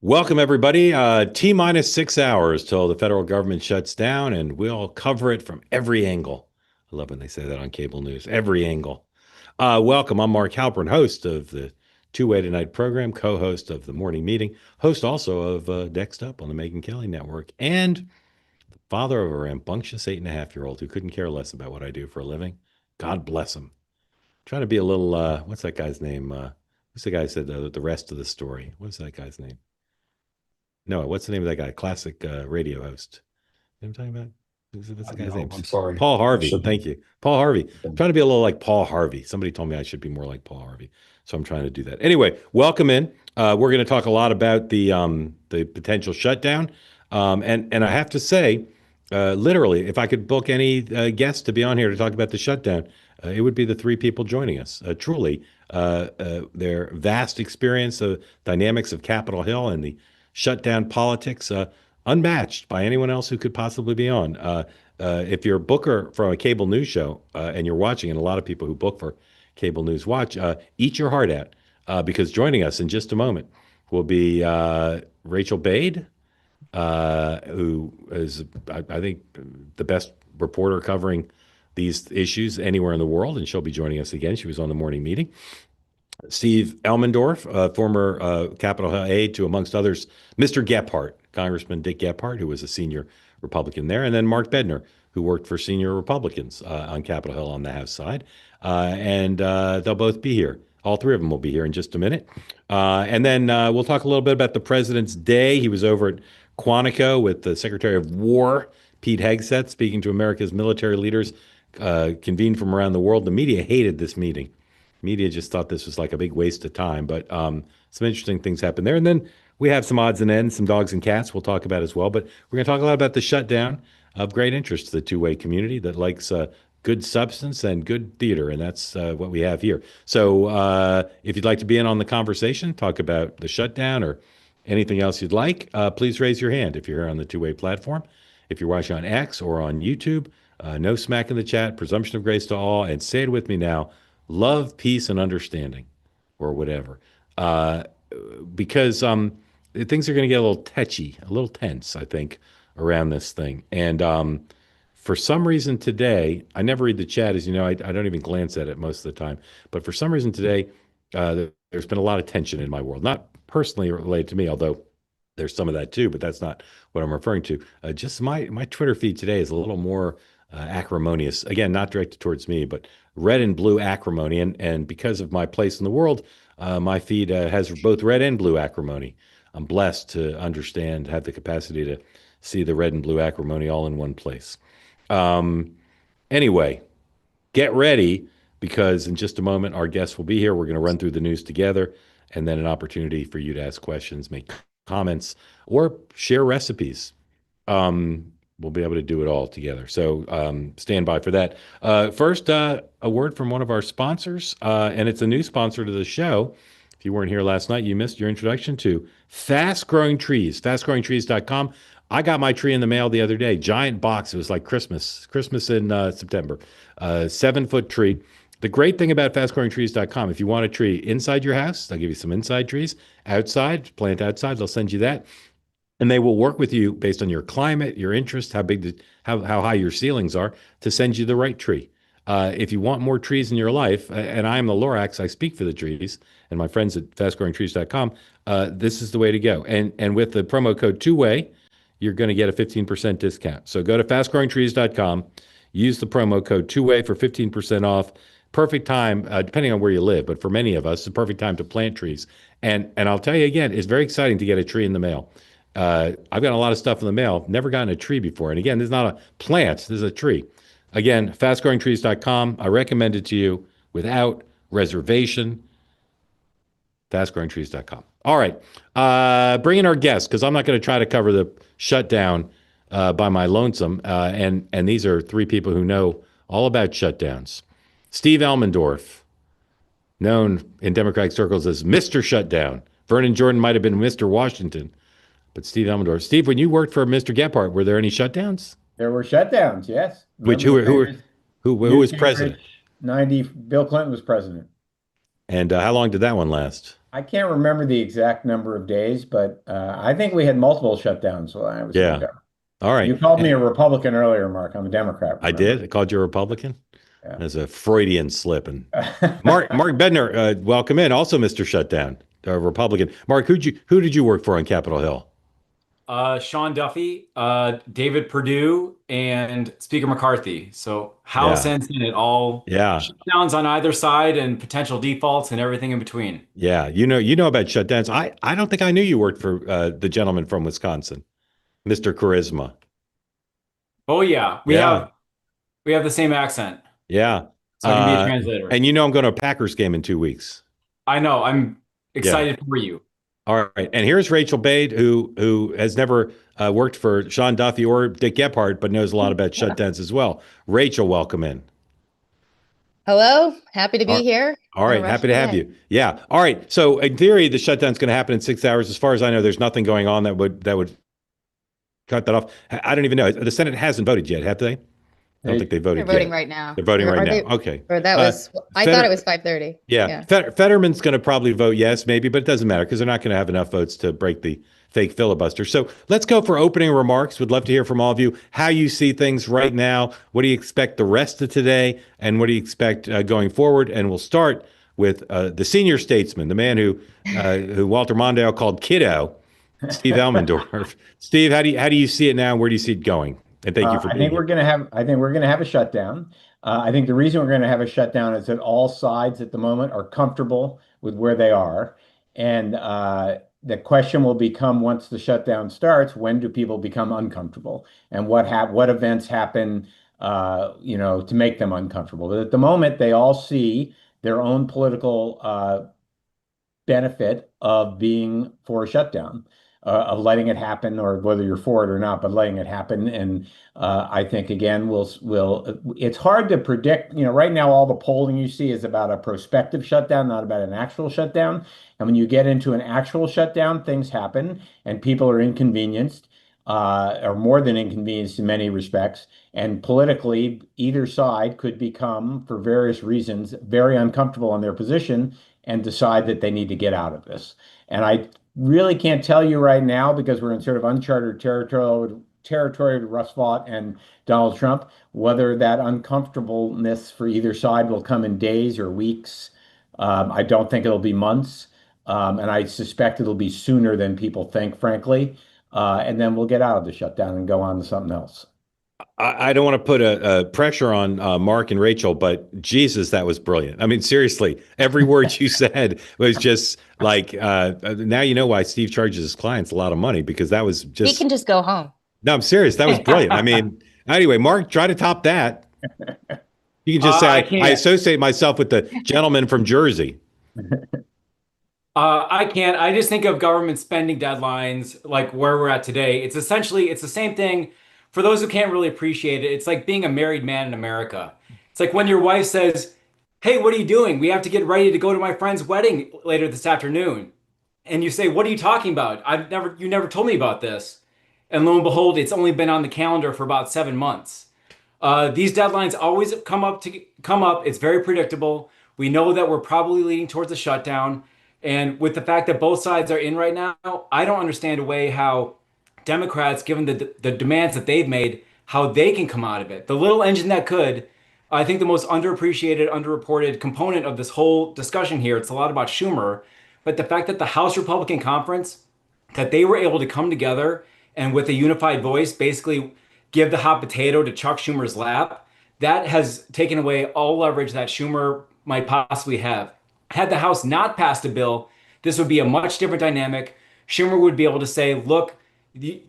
Welcome, everybody. T minus 6 hours till the federal government shuts down, and we'll cover it from every angle. I love when they say that on cable news, every angle. Welcome. I'm Mark Halperin, host of the Two-Way Tonight program, co-host of the morning meeting, host also of Next Up on the Megyn Kelly Network, and father of a rambunctious 8.5-year-old who couldn't care less about what I do for a living. God bless him. Trying to be a little, what's that guy's name? What's the guy who said the rest of the story? What's that guy's name? No, what's the name of that guy? Classic radio host. You know what I'm talking about? What's the guy's No, name? I'm sorry. Paul I Harvey. shouldn't. Thank you. Paul Harvey. I'm trying to be a little like Paul Harvey. Somebody told me I should be more like Paul Harvey. So I'm trying to do that. Anyway, welcome in. We're going to talk a lot about the potential shutdown. And I have to say, literally, if I could book any guest to be on here to talk about the shutdown, it would be the three people joining us. Truly, their vast experience of dynamics of Capitol Hill and the shutdown politics, unmatched by anyone else who could possibly be on. If you're a booker from a cable news show and you're watching, and a lot of people who book for cable news watch, eat your heart out because joining us in just a moment will be Rachel Bade, who is, I think, the best reporter covering these issues anywhere in the world, and she'll be joining us again. She was on the morning meeting. Steve Elmendorf, former Capitol Hill aide to, amongst others, Mr. Gephardt, Congressman Dick Gephardt, who was a senior Republican there, and then Mark Bednar, who worked for senior Republicans on Capitol Hill on the House side. And they'll both be here. All three of them will be here in just a minute. And then we'll talk a little bit about the President's Day. He was over at Quantico with the Secretary of War, Pete Hegseth, speaking to America's military leaders convened from around the world. The media hated this meeting. Media just thought this was like a big waste of time, but some interesting things happened there. And then we have some odds and ends, some dogs and cats we'll talk about as well. But we're going to talk a lot about the shutdown, of great interest to the two-way community that likes good substance and good theater, and that's what we have here. So if you'd like to be in on the conversation, talk about the shutdown or anything else you'd like, please raise your hand if you're here on the two-way platform. If you're watching on X or on YouTube, no smack in the chat, presumption of grace to all, and say it with me now: love, peace, and understanding, or whatever. Because things are going to get a little tetchy, a little tense, I think, around this thing. And for some reason today, I never read the chat, as you know, I don't even glance at it most of the time. But for some reason today, there's been a lot of tension in my world, not personally related to me, although there's some of that too, but that's not what I'm referring to. Just my Twitter feed today is a little more acrimonious. Again, not directed towards me, but red and blue acrimony. And because of my place in the world, my feed has both red and blue acrimony. I'm blessed to understand, have the capacity to see the red and blue acrimony all in one place. Anyway, get ready because in just a moment, our guests will be here. We're going to run through the news together and then an opportunity for you to ask questions, make comments, or share recipes. We'll be able to do it all together. So stand by for that. First, a word from one of our sponsors, and it's a new sponsor to the show. If you weren't here last night, you missed your introduction to Fast Growing Trees, fastgrowingtrees.com. I got my tree in the mail the other day. Giant box. It was like Christmas in September. 7-foot tree. The great thing about fastgrowingtrees.com, if you want a tree inside your house, they'll give you some inside trees. Outside, plant outside, they'll send you that. And they will work with you based on your climate, your interest, how high your ceilings are, to send you the right tree. If you want more trees in your life, and I am the Lorax, I speak for the trees, and my friends at fastgrowingtrees.com, this is the way to go. And with the promo code two-way, you're going to get a 15% discount. So go to fastgrowingtrees.com, use the promo code two-way for 15% off. Perfect time, depending on where you live, but for many of us, it's a perfect time to plant trees. And I'll tell you again, it's very exciting to get a tree in the mail. I've got a lot of stuff in the mail. Never gotten a tree before. And again, this is not a plant. This is a tree. Again, fastgrowingtrees.com. I recommend it to you without reservation. Fastgrowingtrees.com. All right. Bring in our guests, because I'm not going to try to cover the shutdown by my lonesome. And these are three people who know all about shutdowns. Steve Elmendorf, known in Democratic circles as Mr. Shutdown. Vernon Jordan might have been Mr. Washington. But Steve Elmendorf. Steve, when you worked for Mr. Gephardt, were there any shutdowns? There were shutdowns, yes. Which Remember the famous who was UK president? Rich 90, Bill Clinton was president. And how long did that one last? I can't remember the exact number of days, but I think we had multiple shutdowns while I was in the Yeah. government. All right. You called me a Republican earlier, Mark. I'm a Democrat, I remember? did. I called you a Republican. Yeah. As a Freudian slip. And Mark Bednar, welcome in. Also, Mr. Shutdown, Republican. Mark, who did you work for on Capitol Hill? Sean Duffy, David Perdue, and Speaker McCarthy. So House Yeah. and Senate all Yeah. shutdowns on either side and potential defaults and everything in between. Yeah. You know about shutdowns. I don't think I knew you worked for the gentleman from Wisconsin, Mr. Charisma. Oh yeah, Yeah. we have the same accent, Yeah. so I can be a translator. And you know I'm going to a Packers game in 2 weeks. I know. I'm Yeah. excited for you. All right. And here's Rachel Bade, who has never worked for Sean Duffy or Dick Gephardt, but knows a lot about shutdowns as well. Rachel, welcome in. Hello, happy to be All here all on a right. Happy rushing to have day. you. Yeah. All right. So in theory, the shutdown's going to happen in 6 hours. As far as I know, there's nothing going on that would cut that off. I don't even know. The Senate hasn't voted yet, have they? I don't think they They're voted voting yet. right now. They're voting Or right are now. they, Okay. or that Uh, was, I thought Feder- it was 5:30. yeah. Yeah. Fetterman's going to probably vote yes, maybe, but it doesn't matter because they're not going to have enough votes to break the fake filibuster. So let's go for opening remarks. Would love to hear from all of you how you see things right now. What do you expect the rest of today, and what do you expect going forward? And we'll start with the senior statesman, the man who Walter Mondale called kiddo, Steve Elmendorf. Steve, how do you see it now? Where do you see it going? And thank you for I being think here. I think we're gonna have a shutdown. I think the reason we're gonna have a shutdown is that all sides at the moment are comfortable with where they are, and the question will become once the shutdown starts, when do people become uncomfortable, and what events happen, to make them uncomfortable. But at the moment, they all see their own political benefit of being for a shutdown, of letting it happen, or whether you're for it or not, but letting it happen. And I think again, it's hard to predict. Right now, all the polling you see is about a prospective shutdown, not about an actual shutdown. And when you get into an actual shutdown, things happen, and people are inconvenienced. Or more than inconvenienced in many respects. And politically, either side could become, for various reasons, very uncomfortable in their position and decide that they need to get out of this. And I really can't tell you right now because we're in sort of uncharted territory with Russ Vought and Donald Trump, whether that uncomfortableness for either side will come in days or weeks. I don't think it'll be months. And I suspect it'll be sooner than people think, frankly. And then we'll get out of the shutdown and go on to something else. I don't want to put a pressure on Mark and Rachel, but Jesus, that was brilliant. I mean, seriously, every word you said was just like, now you know why Steve charges his clients a lot of money because that was He just, can just go home. no, I'm serious. That was brilliant. I mean, anyway, Mark, try to top that. You can just say, I I can't. associate myself with the gentleman from Jersey. I can't. I just think of government spending deadlines like where we're at today. It's the same thing for those who can't really appreciate it. It's like being a married man in America. It's like when your wife says, "Hey, what are you doing? We have to get ready to go to my friend's wedding later this afternoon." And you say, "What are you talking about? You never told me about this." And lo and behold, it's only been on the calendar for about 7 months. These deadlines always come up. It's very predictable. We know that we're probably leading towards a shutdown. And with the fact that both sides are in right now, I don't understand a way how Democrats, given the demands that they've made, how they can come out of it. The little engine that could, I think the most underappreciated, underreported component of this whole discussion here, it's a lot about Schumer, but the fact that the House Republican Conference, that they were able to come together and with a unified voice, basically give the hot potato to Chuck Schumer's lap, that has taken away all leverage that Schumer might possibly have. Had the House not passed a bill, this would be a much different dynamic. Schumer would be able to say, look,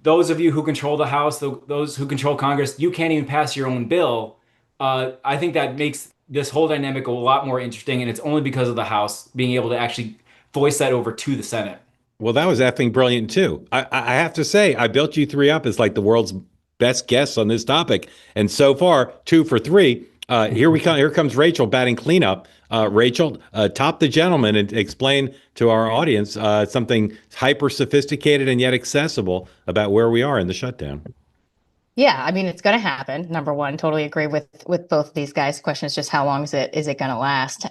those of you who control the House, those who control Congress, you can't even pass your own bill. I think that makes this whole dynamic a lot more interesting, and it's only because of the House being able to actually voice that over to the Senate. Well, that was effing brilliant too. I have to say, I built you three up as like the world's best guests on this topic, and so far, two for three. Here we come. Here comes Rachel batting cleanup. Rachel, top the gentleman and explain to our audience something hyper sophisticated and yet accessible about where we are in the shutdown. Yeah, I mean, it's going to happen. Number one, totally agree with both of these guys. The question is just how long is it going to last?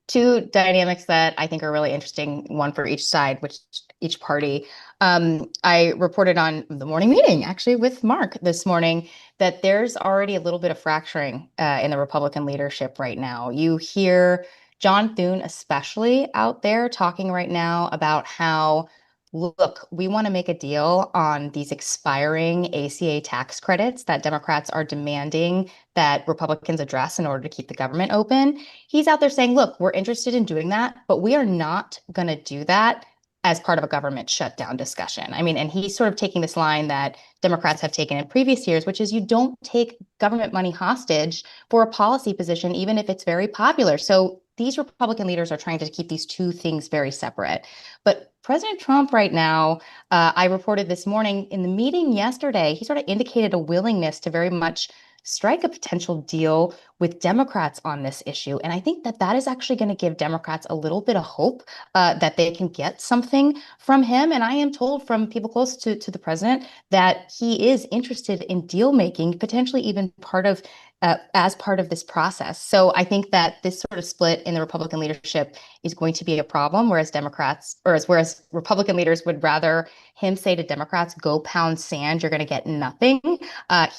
Two dynamics that I think are really interesting, one for each side, which each party. I reported on the morning meeting actually with Mark this morning that there's already a little bit of fracturing in the Republican leadership right now. You hear John Thune especially out there talking right now about how, look, we want to make a deal on these expiring ACA tax credits that Democrats are demanding that Republicans address in order to keep the government open. He's out there saying, look, we're interested in doing that, but we are not going to do that as part of a government shutdown discussion. I mean, and he's sort of taking this line that Democrats have taken in previous years, which is you don't take government money hostage for a policy position, even if it's very popular. So these Republican leaders are trying to keep these two things very separate. But President Trump right now, I reported this morning in the meeting yesterday, he sort of indicated a willingness to very much strike a potential deal with Democrats on this issue. And I think that that is actually going to give Democrats a little bit of hope that they can get something from him. And I am told from people close to the president that he is interested in deal making, potentially even as part of this process. So I think that this sort of split in the Republican leadership is going to be a problem, whereas Republican leaders would rather him say to Democrats, go pound sand, you're going to get nothing.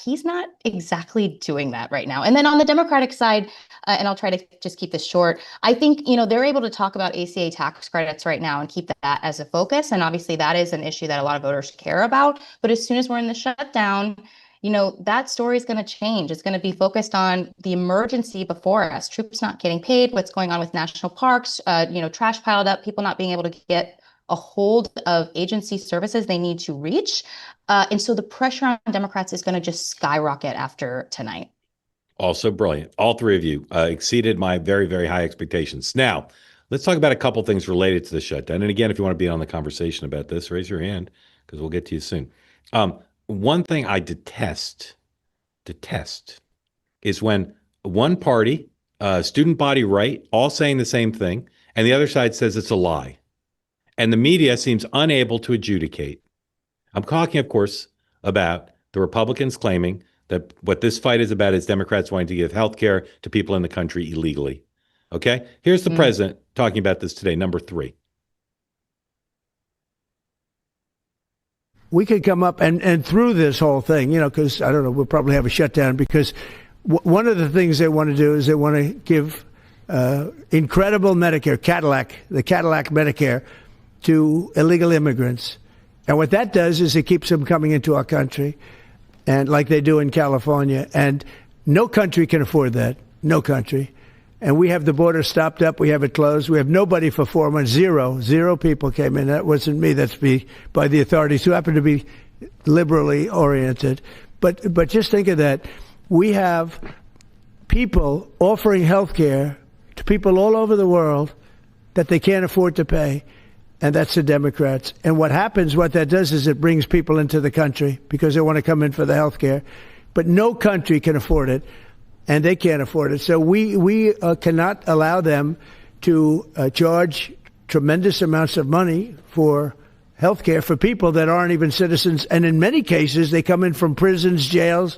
He's not exactly doing that right now. And then on the Democratic side, and I'll try to just keep this short, I think, they're able to talk about ACA tax credits right now and keep that as a focus. And obviously that is an issue that a lot of voters care about. But as soon as we're in the shutdown, that story is going to change. It's going to be focused on the emergency before us, troops not getting paid, what's going on with national parks, trash piled up, people not being able to get a hold of agency services they need to reach. And so the pressure on Democrats is going to just skyrocket after tonight. Also brilliant. All three of you exceeded my very, very high expectations. Now, let's talk about a couple things related to the shutdown. And again, if you want to be on the conversation about this, raise your hand because we'll get to you soon. One thing I detest is when one party, student body right, all saying the same thing, and the other side says it's a lie. And the media seems unable to adjudicate. I'm talking, of course, about the Republicans claiming that what this fight is about is Democrats wanting to give health care to people in the country illegally. Okay? Here's the president talking about this today, number 3. We could come up and through this whole thing, because I don't know, we'll probably have a shutdown because one of the things they want to do is they want to give incredible Medicare, the Cadillac Medicare to illegal immigrants. And what that does is it keeps them coming into our country, and like they do in California. And no country can afford that. No country. And we have the border stopped up. We have it closed. We have nobody for 4 months. Zero people came in. That wasn't me. That's by the authorities who happen to be liberally oriented. But just think of that. We have people offering health care to people all over the world that they can't afford to pay. And that's the Democrats. And what that does is it brings people into the country because they want to come in for the health care. But no country can afford it. And they can't afford it. So we cannot allow them to charge tremendous amounts of money for health care for people that aren't even citizens. And in many cases, they come in from prisons, jails,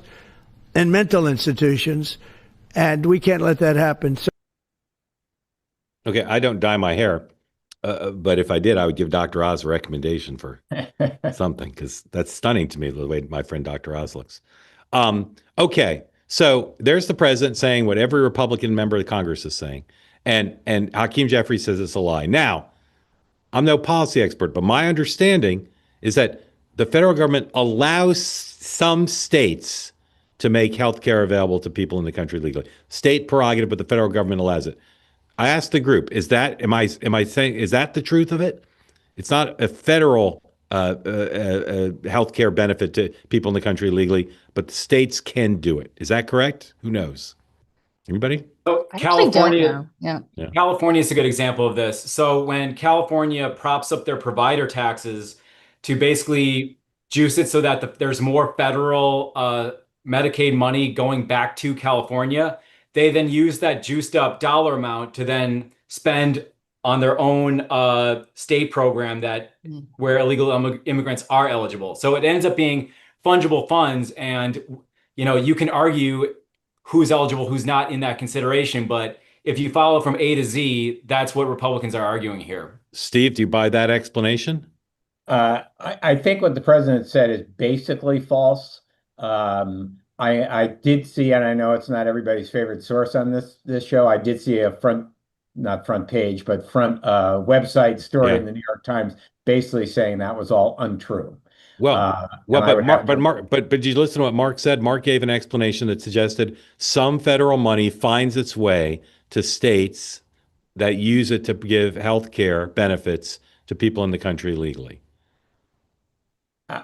and mental institutions. And we can't let that happen. So Okay, I don't dye my hair. But if I did, I would give Dr. Oz a recommendation for something, because that's stunning to me, the way my friend Dr. Oz looks. Okay. So there's the president saying what every Republican member of Congress is saying. And Hakeem Jeffries says it's a lie. Now, I'm no policy expert, but my understanding is that the federal government allows some states to make health care available to people in the country legally. State prerogative, but the federal government allows it. I asked the group, am I saying, is that the truth of it? It's not a federal health care benefit to people in the country legally, but the states can do it. Is that correct? Who knows? Anybody? So I actually don't know. Yeah. California is a good example of this. So when California props up their provider taxes to basically juice it so that there's more federal Medicaid money going back to California, they then use that juiced up dollar amount to then spend on their own state program where illegal immigrants are eligible. So it ends up being fungible funds, and you can argue who's eligible, who's not in that consideration. But if you follow from A to Z, that's what Republicans are arguing here. Steve, do you buy that explanation? I think what the president said is basically false. I did see, and I know it's not everybody's favorite source on this show. I did see a not front page, but front website story in the New York Times, basically saying that was all untrue. But did you listen to what Mark said? Mark gave an explanation that suggested some federal money finds its way to states that use it to give health care benefits to people in the country legally.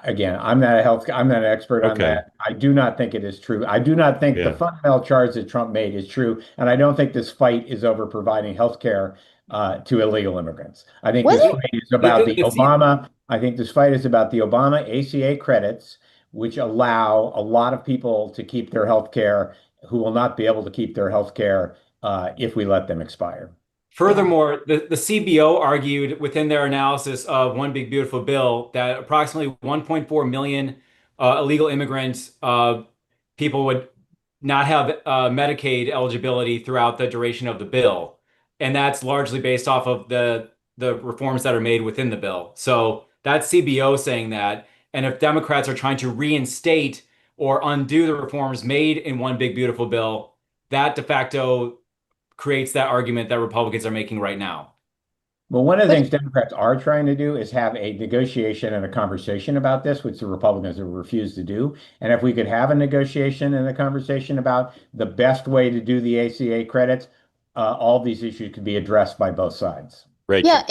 Again, I'm not an expert on that. I do not think it is true. I do not think the fundamental charge that Trump made is true, and I don't think this fight is over providing health care to illegal immigrants. I think this fight is about the Obama. I think this fight is about the Obama ACA credits, which allow a lot of people to keep their health care who will not be able to keep their health care if we let them expire. Furthermore, the CBO argued within their analysis of One Big Beautiful Bill that approximately 1.4 million illegal immigrants, people would not have Medicaid eligibility throughout the duration of the bill. And that's largely based off of the reforms that are made within the bill. So that's CBO saying that. And if Democrats are trying to reinstate or undo the reforms made in One Big Beautiful Bill, that de facto creates that argument that Republicans are making right now. Well, one of the things Democrats are trying to do is have a negotiation and a conversation about this, which the Republicans have refused to do. And if we could have a negotiation and a conversation about the best way to do the ACA credits, all these issues could be addressed by both sides. Right. Yeah,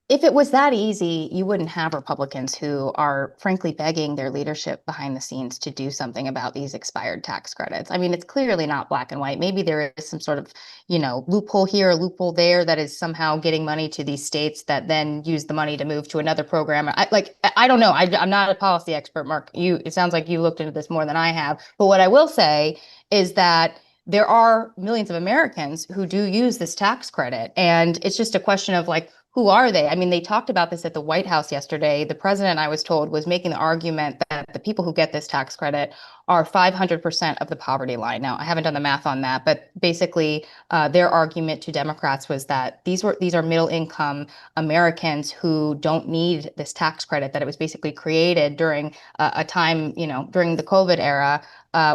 if it was that easy, you wouldn't have Republicans who are frankly begging their leadership behind the scenes to do something about these expired tax credits. I mean, it's clearly not black and white. Maybe there is some sort of, loophole here, loophole there that is somehow getting money to these states that then use the money to move to another program. I don't know. I'm not a policy expert, Mark. It sounds like you looked into this more than I have. But what I will say is that there are millions of Americans who do use this tax credit. And it's just a question of who are they? I mean, they talked about this at the White House yesterday. The president, I was told, was making the argument that the people who get this tax credit are 500% of the poverty line. Now, I haven't done the math on that, but basically their argument to Democrats was that these are middle income Americans who don't need this tax credit, that it was basically created during a time, during the COVID era,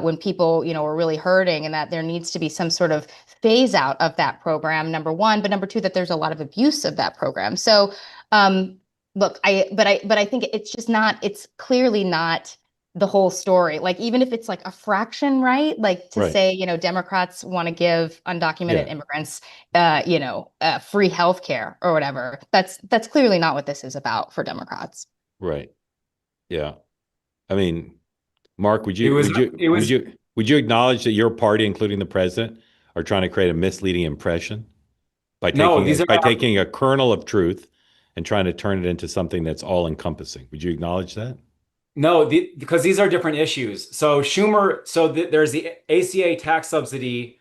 when people, were really hurting, and that there needs to be some sort of phase out of that program, number one, but number two, that there's a lot of abuse of that program. So, look, I think it's clearly not the whole story. Even if it's a fraction, right? Say, Democrats want to give undocumented immigrants, free health care or whatever. That's clearly not what this is about for Democrats. Right. Yeah. I mean, Mark, would you acknowledge that your party, including the president, are trying to create a misleading impression by taking a kernel of truth and trying to turn it into something that's all encompassing? Would you acknowledge that? No, because these are different issues. So Schumer, there's the ACA tax subsidy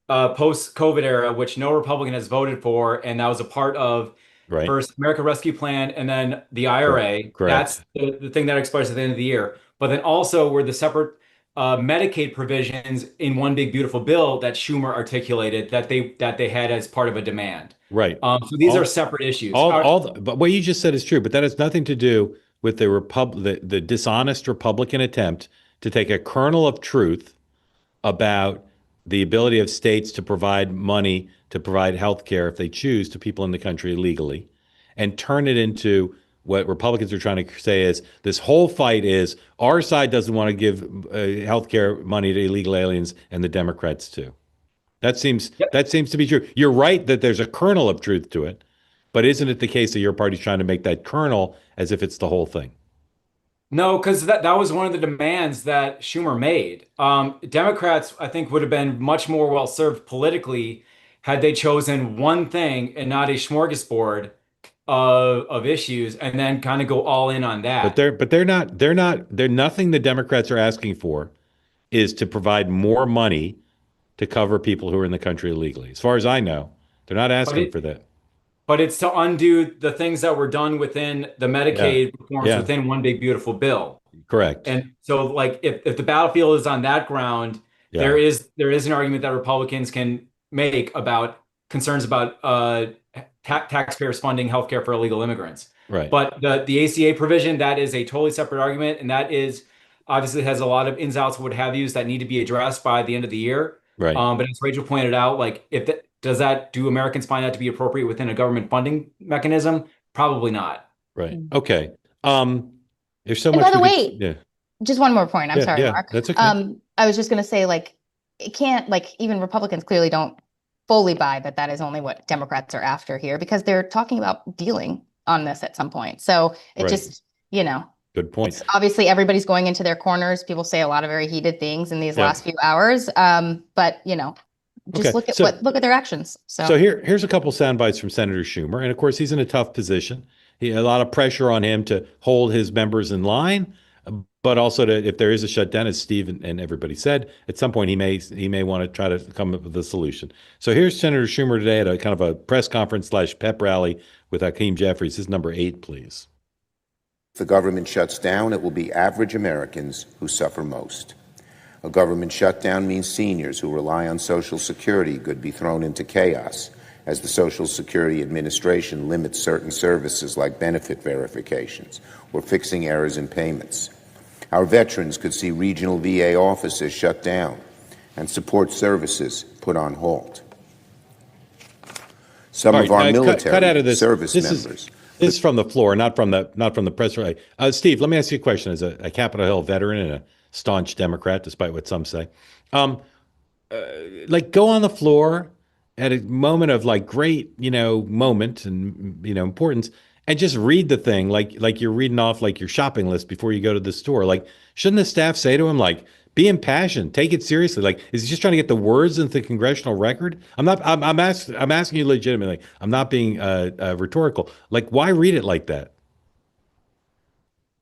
post-COVID era, which no Republican has voted for, and that was a part of first American Rescue Plan and then the IRA. Correct. That's the thing that expires at the end of the year. But then also were the separate Medicaid provisions in One Big Beautiful Bill that Schumer articulated that they had as part of a demand. Right. So these are separate issues. But what you just said is true, but that has nothing to do with the dishonest Republican attempt to take a kernel of truth about the ability of states to provide money to provide health care if they choose to people in the country legally, and turn it into what Republicans are trying to say is this whole fight is our side doesn't want to give health care money to illegal aliens and the Democrats too. That seems to be true. You're right that there's a kernel of truth to it, but isn't it the case that your party's trying to make that kernel as if it's the whole thing? No, because that was one of the demands that Schumer made. Democrats, I think, would have been much more well served politically had they chosen one thing and not a smorgasbord of issues, and then kind of go all in on that. But they're nothing the Democrats are asking for is to provide more money to cover people who are in the country illegally. As far as I know, they're not asking for that. But it's to undo the things that were done within the Medicaid reforms within One Big Beautiful Bill. Correct. And so, like, if the battlefield is on that ground, Yeah. there is an argument that Republicans can make about concerns about taxpayers funding healthcare for illegal immigrants. Right. But the ACA provision, that is a totally separate argument, and that is obviously has a lot of ins, outs, what have yous that need to be addressed by the end of the year. Right. But as Rachel pointed out, like, do Americans find that to be appropriate within a government funding mechanism? Probably not. Right. Okay. There's so And much. by the we way, could, yeah. just one more point. I'm Yeah, sorry, yeah, Mark. that's okay. I was just going to say, like, it can't, like, even Republicans clearly don't fully buy that is only what Democrats are after here, because they're talking about dealing on this at some point. So it Right. just, Good point. it's obviously everybody's going into their corners. People say a lot of very heated things in these Yeah. last few hours. But just Okay, look at their actions. So here's a couple sound bites from Senator Schumer, and of course he's in a tough position. He a lot of pressure on him to hold his members in line, but also to, if there is a shutdown, as Steve and everybody said, at some point he may want to try to come up with a solution. So here's Senator Schumer today at a kind of a press conference / pep rally with Hakeem Jeffries. This is number 8, please. If the government shuts down, it will be average Americans who suffer most. A government shutdown means seniors who rely on Social Security could be thrown into chaos as the Social Security Administration limits certain services like benefit verifications or fixing errors in payments. Our veterans could see regional VA offices shut down and support services put on halt. Some All of right, our military cut out of this. service This members. This is from the floor, not from the press rally. Steve, let me ask you a question. As a Capitol Hill veteran and a staunch Democrat, despite what some say, like, go on the floor at a moment of, like, great, moment and, importance, and just read the thing like you're reading off, like, your shopping list before you go to the store. Like, shouldn't the staff say to him, like, be impassioned, take it seriously? Like, is he just trying to get the words into the congressional record? I'm asking you legitimately. I'm not being rhetorical. Like, why read it like that?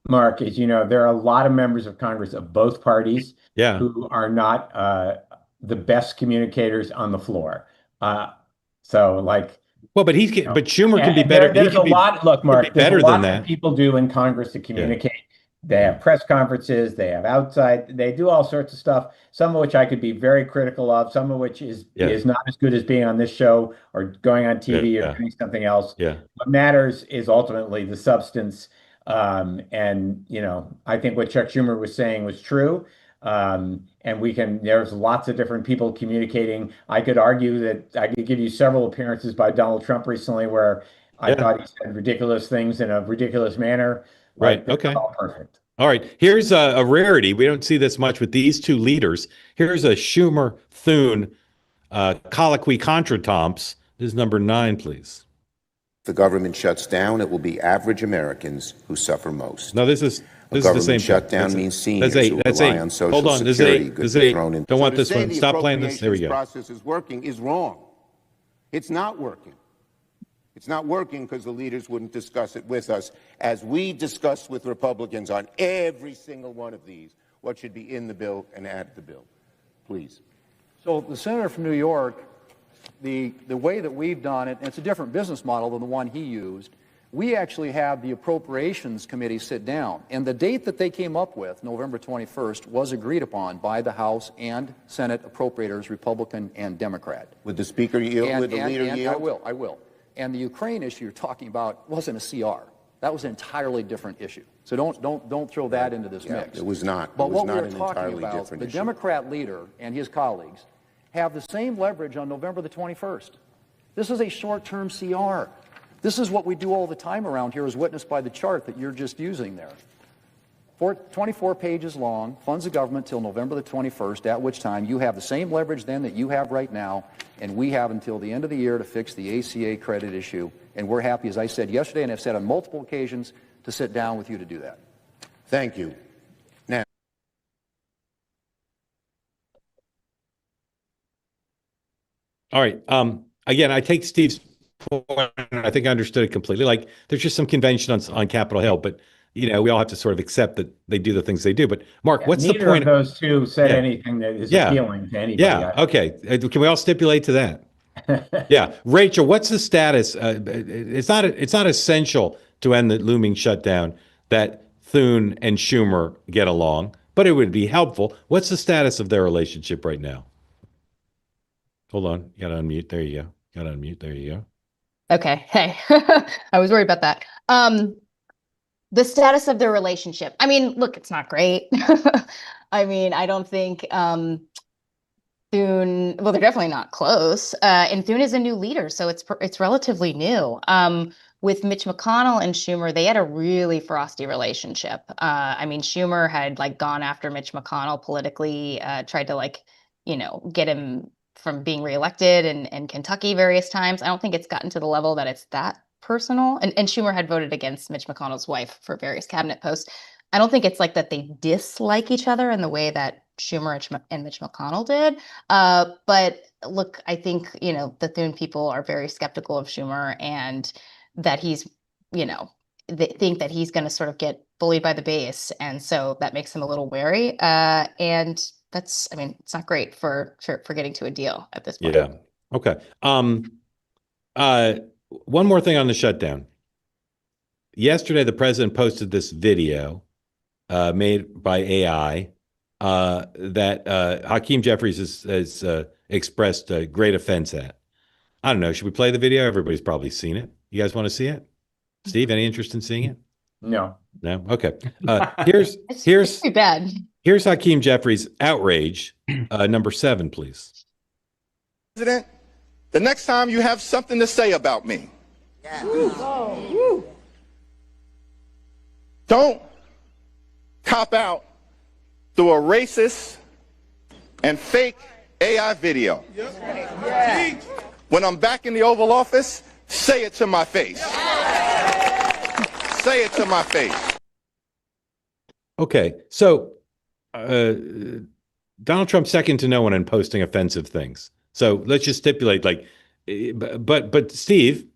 Mark, as you know, there are a lot of members of Congress of both parties Yeah. who are not the best communicators on the floor. So, like, Well, but but Schumer can be and better. there's a lot. Look, Mark, there's a better lot than that that. people do in Congress to communicate. They have press conferences, they have outside, they do all sorts of stuff, some of which I could be very critical of, some of which is not as good as being on this show or going on TV or doing something else. Yeah. What matters is ultimately the substance. And, I think what Chuck Schumer was saying was true. And there's lots of different people communicating. I could argue that I could give you several appearances by Donald Trump recently where I thought he said ridiculous things in a ridiculous manner. Right. Like, Okay. all perfect. All right. Here's a rarity. We don't see this much with these two leaders. Here's a Schumer Thune colloquy contretemps. This is number 9, please. If the government shuts down, it will be average Americans who suffer most. No, this is the same. Shutdown means seniors who that's rely 8. on Social Hold on. This is Security 8. could This is be 8. thrown in. Don't want So to this say one. the Stop playing this. There we go. process is working is wrong. It's not working. It's not working because the leaders wouldn't discuss it with us, as we discuss with Republicans on every single one of these, what should be in the bill and add to the bill. Please. So the senator from New York, the way that we've done it, and it's a different business model than the one he used, we actually have the Appropriations Committee sit down. And the date that they came up with, November 21st, was agreed upon by the House and Senate appropriators, Republican and Democrat. Would the Speaker yield? Would the leader yield? I will. And the Ukraine issue you're talking about wasn't a CR. That was an entirely different issue. So don't throw that into this mix. It was not. But It was what not we're an talking entirely about, different the issue. Democrat leader and his colleagues have the same leverage on November the 21st. This is a short-term CR. This is what we do all the time around here, as witnessed by the chart that you're just using there. 24 pages long, funds the government till November the 21st, at which time you have the same leverage then that you have right now, and we have until the end of the year to fix the ACA credit issue. And we're happy, as I said yesterday and have said on multiple occasions, to sit down with you to do that. Thank you. Now. All right. Again, I take Steve's point. I think I understood it completely. Like, there's just some convention on Capitol Hill, but we all have to sort of accept that they do the things they do. But Mark, what's the Neither point? of those two said anything that is appealing to anybody. Yeah. Okay. Can we all stipulate to that? Yeah. Rachel, what's the status? It's not essential to end the looming shutdown that Thune and Schumer get along, but it would be helpful. What's the status of their relationship right now? Hold on. You got to unmute. There you go. Got to unmute. There you go. Okay. Hey, I was worried about that. The status of their relationship. I mean, look, it's not great. I mean, I don't think Thune, well, they're definitely not close. And Thune is a new leader, so it's relatively new. With Mitch McConnell and Schumer, they had a really frosty relationship. I mean, Schumer had like gone after Mitch McConnell politically, tried to like, get him from being reelected in Kentucky various times. I don't think it's gotten to the level that it's that personal. And Schumer had voted against Mitch McConnell's wife for various cabinet posts. I don't think it's like that they dislike each other in the way that Schumer and Mitch McConnell did. But look, I think, the Thune people are very skeptical of Schumer and that he's, they think that he's going to sort of get bullied by the base. And so that makes him a little wary. And that's, I mean, it's not great for getting to a deal at this point. Yeah. Okay. One more thing on the shutdown. Yesterday, the president posted this video made by AI that Hakeem Jeffries has expressed great offense at. I don't know. Should we play the video? Everybody's probably seen it. You guys want to see it? Steve, any interest in seeing it? No. No? Okay. Here's too bad. Here's Hakeem Jeffries' outrage. Number 7, please. President, the next time you have something to say about me, don't cop out through a racist and fake AI video. When I'm back in the Oval Office, say it to my face. Say it to my face. Okay, so Donald Trump's second to no one in posting offensive things. So let's just stipulate, like, but Steve,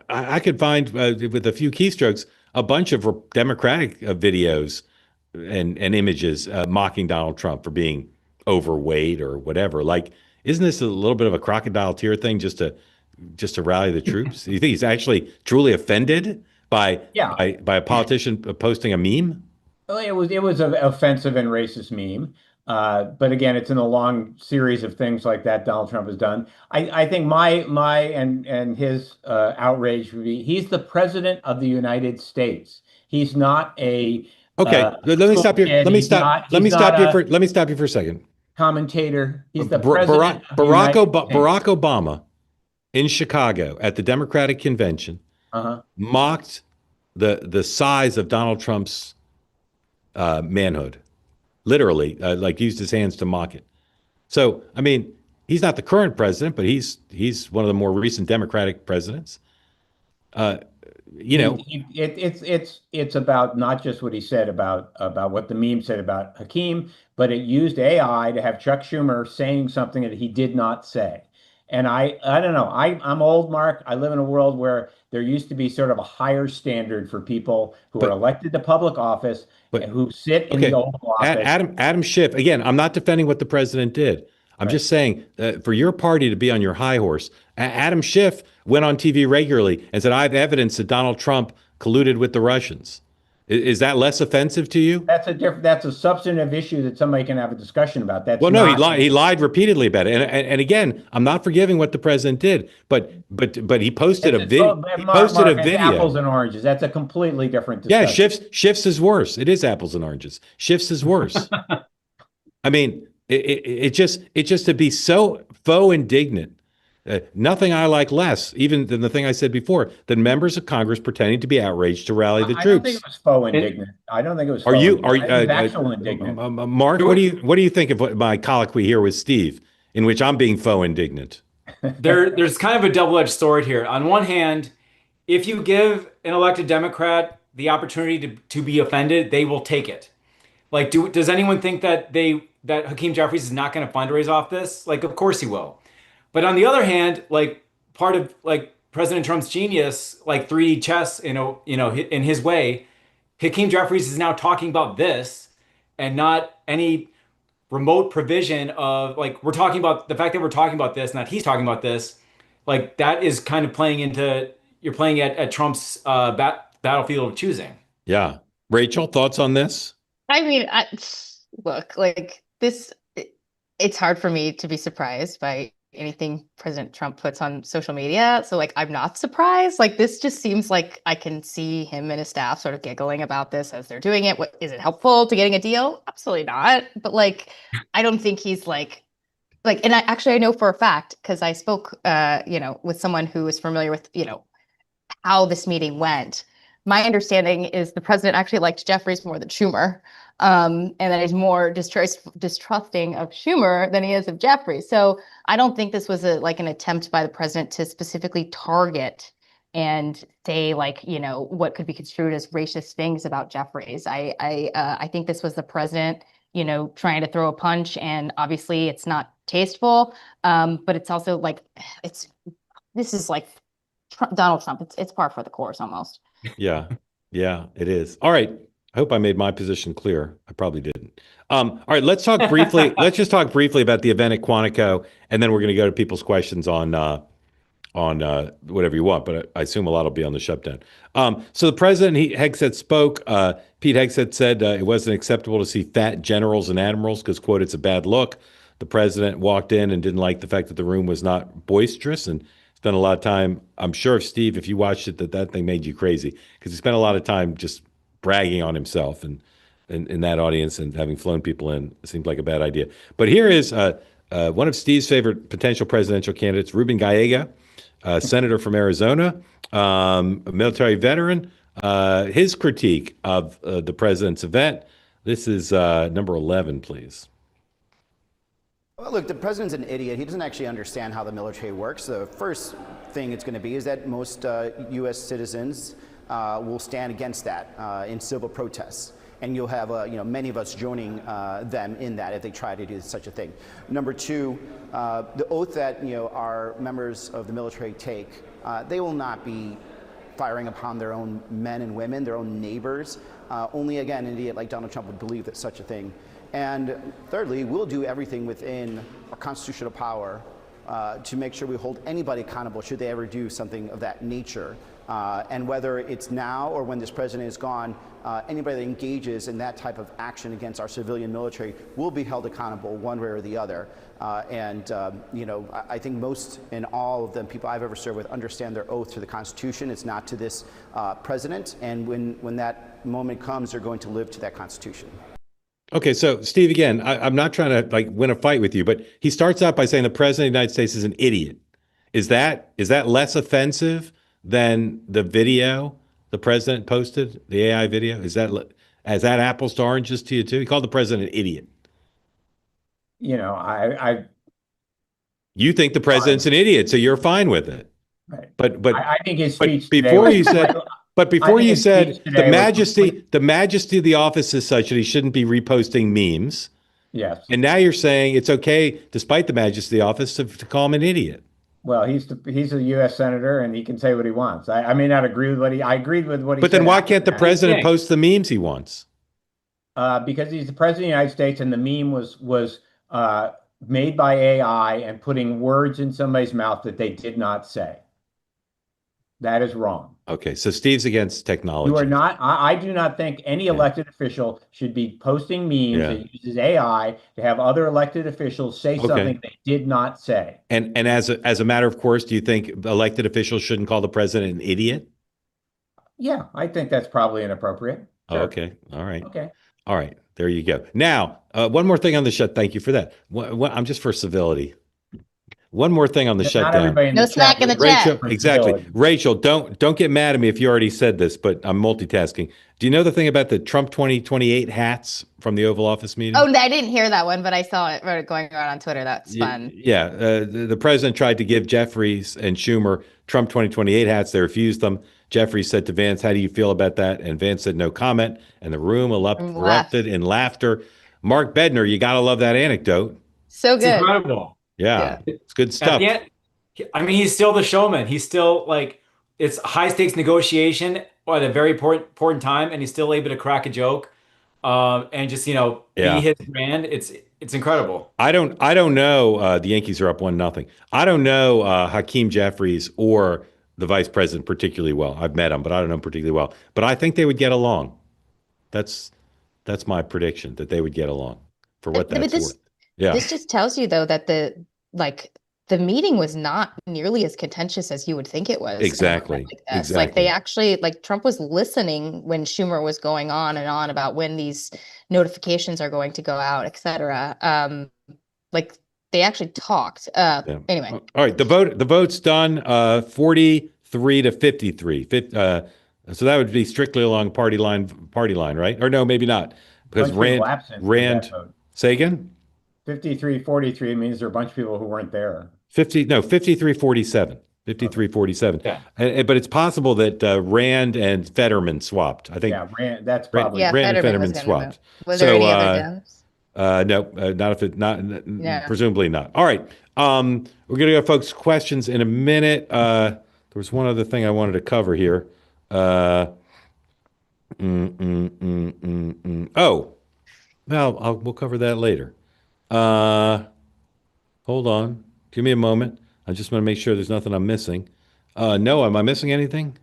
I could find with a few keystrokes a bunch of Democratic videos and images mocking Donald Trump for being overweight or whatever. Like, isn't this a little bit of a crocodile tear thing just to rally the troops? You think he's actually truly offended by a politician posting a meme? Well, it was an offensive and racist meme. But again, it's in a long series of things like that Donald Trump has done. I think my and his outrage would be he's the president of the United States. He's not a okay. Let me stop you. Let me stop you for a second. Commentator. He's the president. Barack Obama in Chicago at the Democratic convention mocked the size of Donald Trump's manhood. Literally, like used his hands to mock it. So, I mean, he's not the current president, but he's one of the more recent Democratic presidents. It's about not just what he said about what the meme said about Hakeem, but it used AI to have Chuck Schumer saying something that he did not say. And I don't know. I'm old, Mark. I live in a world where there used to be sort of a higher standard for people who are elected to public office and who sit in the Oval Office. Adam Schiff, again, I'm not defending what the president did. I'm just saying for your party to be on your high horse. Adam Schiff went on TV regularly and said, I have evidence that Donald Trump colluded with the Russians. Is that less offensive to you? That's a substantive issue that somebody can have a discussion about. He lied repeatedly about it. And again, I'm not forgiving what the president did, but he posted a video. Apples and oranges. That's a completely different discussion. Yeah, Schiff's is worse. It is apples and oranges. Schiff's is worse. I mean, it just to be so faux indignant. Nothing I like less, even than the thing I said before, than members of Congress pretending to be outraged to rally the troops. I don't think it was faux indignant. I don't think it was. Are you actual indignant? Mark, what do you think of what my colloquy here with Steve, in which I'm being faux indignant? There's kind of a double-edged sword here. On one hand, if you give an elected Democrat the opportunity to be offended, they will take it. Like, does anyone think that Hakeem Jeffries is not going to fundraise off this? Like, of course he will. But on the other hand, like part of like President Trump's genius, like 3D chess, in his way, Hakeem Jeffries is now talking about this and not any remote provision of like, we're talking about the fact that we're talking about this, not he's talking about this. Like that is kind of playing into, you're playing at Trump's battlefield of choosing. Yeah. Rachel, thoughts on this? I mean, look, like this, it's hard for me to be surprised by anything President Trump puts on social media. So, like, I'm not surprised. Like, this just seems like I can see him and his staff sort of giggling about this as they're doing it. What is it helpful to getting a deal? Absolutely not. But like, I don't think he's like, and I know for a fact because I spoke, with someone who is familiar with, how this meeting went. My understanding is the president actually liked Jeffries more than Schumer, and that he's more distrusting of Schumer than he is of Jeffries. So I don't think this was an attempt by the president to specifically target and say what could be construed as racist things about Jeffries. I think this was the president, trying to throw a punch, and obviously it's not tasteful, but it's also this is like Donald Trump. It's par for the course almost. Yeah, it is. All right. I hope I made my position clear. I probably didn't. All right, let's talk briefly. Let's just talk briefly about the event at Quantico, and then we're going to go to people's questions on whatever you want. But I assume a lot will be on the shutdown. So the president, Hegseth spoke. Pete Hegseth said it wasn't acceptable to see fat generals and admirals because, quote, it's a bad look. The president walked in and didn't like the fact that the room was not boisterous and spent a lot of time. I'm sure, Steve, if you watched it, that thing made you crazy because he spent a lot of time just bragging on himself and in that audience, and having flown people in seemed like a bad idea. But here is one of Steve's favorite potential presidential candidates, Ruben Gallego, senator from Arizona, a military veteran. His critique of the president's event. This is number 11, please. Well, look, the president's an idiot. He doesn't actually understand how the military works. The first thing it's going to be is that most U.S. citizens will stand against that in civil protests. And you'll have many of us joining them in that if they try to do such a thing. Number two, the oath that our members of the military take, they will not be firing upon their own men and women, their own neighbors. Only, again, an idiot like Donald Trump would believe that such a thing. And thirdly, we'll do everything within our constitutional power to make sure we hold anybody accountable should they ever do something of that nature. And whether it's now or when this president is gone, anybody that engages in that type of action against our civilian military will be held accountable one way or the other. I think most and all of the people I've ever served with understand their oath to the Constitution. It's not to this president. And when that moment comes, they're going to live to that Constitution. Okay, so Steve, again, I'm not trying to win a fight with you, but he starts out by saying the president of the United States is an idiot. Is that less offensive than the video the president posted, the AI video? Is that apples to oranges to you too? He called the president an idiot. You think the president's an idiot, so you're fine with it. Right. But I think his speech before today you said. But before you said the majesty of the office is such that he shouldn't be reposting memes. Yes. And now you're saying it's okay, despite the majesty of the office, to call him an idiot. Well, he's a U.S. senator, and he can say what he wants. I may not agree with I agreed with what he said. But then why can't the president post the memes he wants? Because he's the president of the United States, and the meme was made by AI and putting words in somebody's mouth that they did not say. That is wrong. Okay, so Steve's against technology. You are not. I do not think any elected official should be posting memes that uses AI to have other elected officials say something they did not say. And as a matter of course, do you think elected officials shouldn't call the president an idiot? Yeah, I think that's probably inappropriate. Sure. Okay. All right. Okay. All right. There you go. Now, one more thing on the shut. Thank you for that. I'm just for civility. One more thing on the shutdown. No smack in the chat. Exactly. Rachel, don't get mad at me if you already said this, but I'm multitasking. Do you know the thing about the Trump 2028 hats from the Oval Office meeting? Oh, I didn't hear that one, but I saw it going around on Twitter. That's fun. Yeah. The president tried to give Jeffries and Schumer Trump 2028 hats. They refused them. Jeffries said to Vance, "How do you feel about that?" And Vance said no comment. And the room erupted in laughter. Mark Bednar, you got to love that anecdote. So good. It's incredible. Yeah, it's good stuff. He's still the showman. He's still it's high stakes negotiation at a very important time, and he's still able to crack a joke, and just be his brand. It's incredible. I don't know. The Yankees are up 1-0. I don't know Hakeem Jeffries or the vice president particularly well. I've met him, but I don't know him particularly well. But I think they would get along. That's my prediction, that they would get along, for what But that's this worth. Yeah. this just tells you though that the meeting was not nearly as contentious as you would think it was. Exactly. Like this. Exactly. Like they actually, like Trump was listening when Schumer was going on and on about when these notifications are going to go out, et cetera. Like they actually talked. Yeah. Anyway. All right. The vote's done. 43 to 53. So that would be strictly along party line, right? Or no, maybe not, because Bunch of people absent with that Rand. vote. Say again. 53-43 means there are a bunch of people who weren't there. 53-47. 53-47. Yeah. But it's possible that Rand and Fetterman swapped. I think. Yeah, that's probably. Yeah, Rand and Fetterman Fetterman was swapped. Was there any other Dems? No, not if it not. Yeah. Presumably not. All right. We're gonna go, folks. Questions in a minute. There was one other thing I wanted to cover here. Oh, well, we'll cover that later. Hold on. Give me a moment. I just want to make sure there's nothing I'm missing. No, am I missing anything?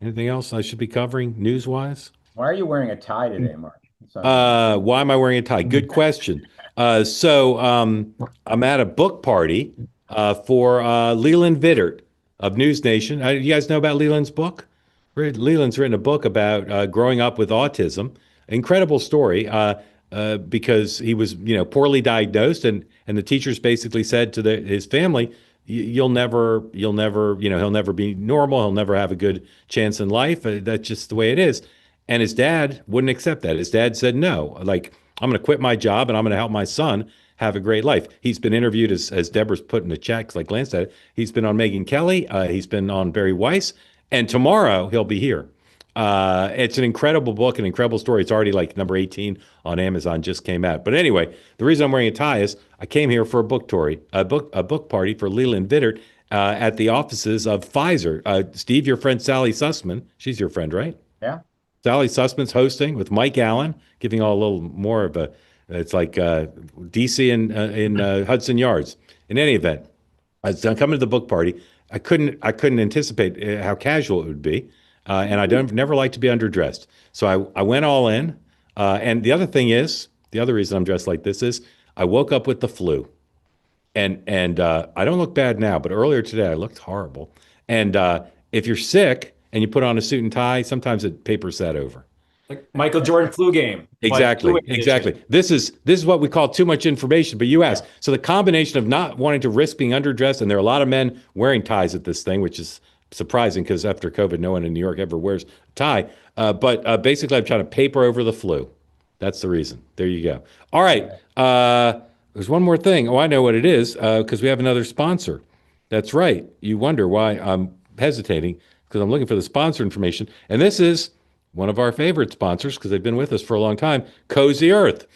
Anything else I should be covering news-wise? Why are you wearing a tie today, Mark? Why am I wearing a tie? Good question. So I'm at a book party for Leland Vittert of News Nation. You guys know about Leland's book? Leland's written a book about growing up with autism. Incredible story, because he was, poorly diagnosed, and the teachers basically said to his family, he'll never, he'll never be normal. He'll never have a good chance in life. That's just the way it is. And his dad wouldn't accept that. His dad said, no, like, I'm going to quit my job and I'm going to help my son have a great life. He's been interviewed, as Deborah's put in the chat, 'cause I glanced at it. He's been on Megyn Kelly. He's been on Barry Weiss. And tomorrow he'll be here. It's an incredible book, an incredible story. It's already like number 18 on Amazon, just came out. But anyway, the reason I'm wearing a tie is I came here for a book party for Leland Vittert at the offices of Pfizer. Steve, your friend Sally Sussman, she's your friend, right? Yeah. Sally Sussman's hosting with Mike Allen, giving all a little more of a, it's like DC in Hudson Yards. In any event, I'm coming to the book party. I couldn't anticipate how casual it would be. And I never like to be underdressed. So I went all in. And the other reason I'm dressed like this is I woke up with the flu. And I don't look bad now, but earlier today I looked horrible. And if you're sick and you put on a suit and tie, sometimes it papers that over. Like Michael Jordan flu game. Exactly. This is what we call too much information. But you asked. So the combination of not wanting to risk being underdressed, and there are a lot of men wearing ties at this thing, which is surprising because after COVID, no one in New York ever wears a tie. But basically, I'm trying to paper over the flu. That's the reason. There you go. All right. There's one more thing. Oh, I know what it is, because we have another sponsor. That's right. You wonder why I'm hesitating, because I'm looking for the sponsor information. And this is one of our favorite sponsors, because they've been with us for a long time, Cozy Earth.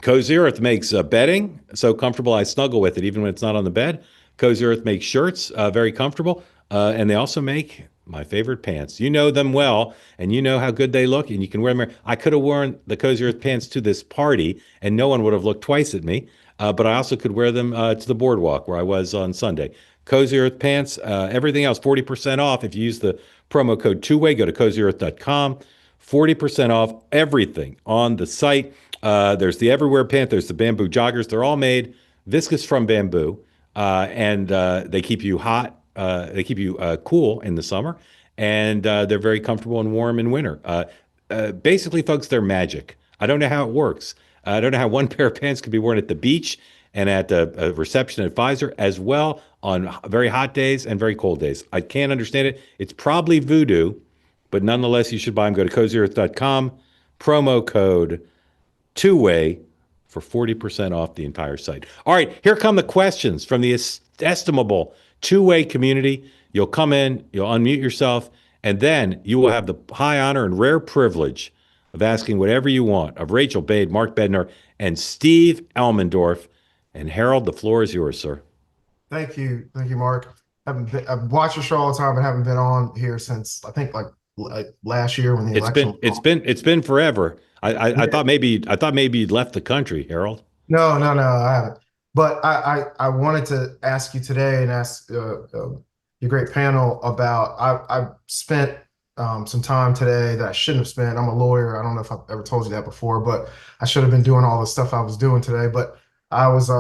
Cozy Earth makes bedding so comfortable I snuggle with it even when it's not on the bed. Cozy Earth makes shirts very comfortable. And they also make my favorite pants. You know them well, and you know how good they look, and you can wear them. I could have worn the Cozy Earth pants to this party, and no one would have looked twice at me. But I also could wear them to the boardwalk where I was on Sunday. Cozy Earth pants, everything else, 40% off. If you use the promo code two-way, go to cozyearth.com. 40% off everything on the site. There's the Everywhere pant. There's the bamboo joggers. They're all made viscose from bamboo, and they keep you hot. They keep you cool in the summer, and they're very comfortable and warm in winter. Basically, folks, they're magic. I don't know how it works. I don't know how one pair of pants could be worn at the beach and at a reception at Pfizer, as well on very hot days and very cold days. I can't understand it. It's probably voodoo, but nonetheless, you should buy them. Go to cozyearth.com, promo code two-way for 40% off the entire site. All right, here come the questions from the estimable two-way community. You'll come in, you'll unmute yourself, and then you will have the high honor and rare privilege of asking whatever you want of Rachel Bade, Mark Bednar, and Steve Elmendorf. And Harold, the floor is yours, sir. Thank you, Mark. I've watched your show all the time, but haven't been on here since I think like last year when the election. It's been forever. I thought maybe you'd left the country, Harold. No, I haven't. But I wanted to ask you today and ask your great panel about, I've spent some time today that I shouldn't have spent. I'm a lawyer. I don't know if I've ever told you that before, but I should have been doing all the stuff I was doing today. But I was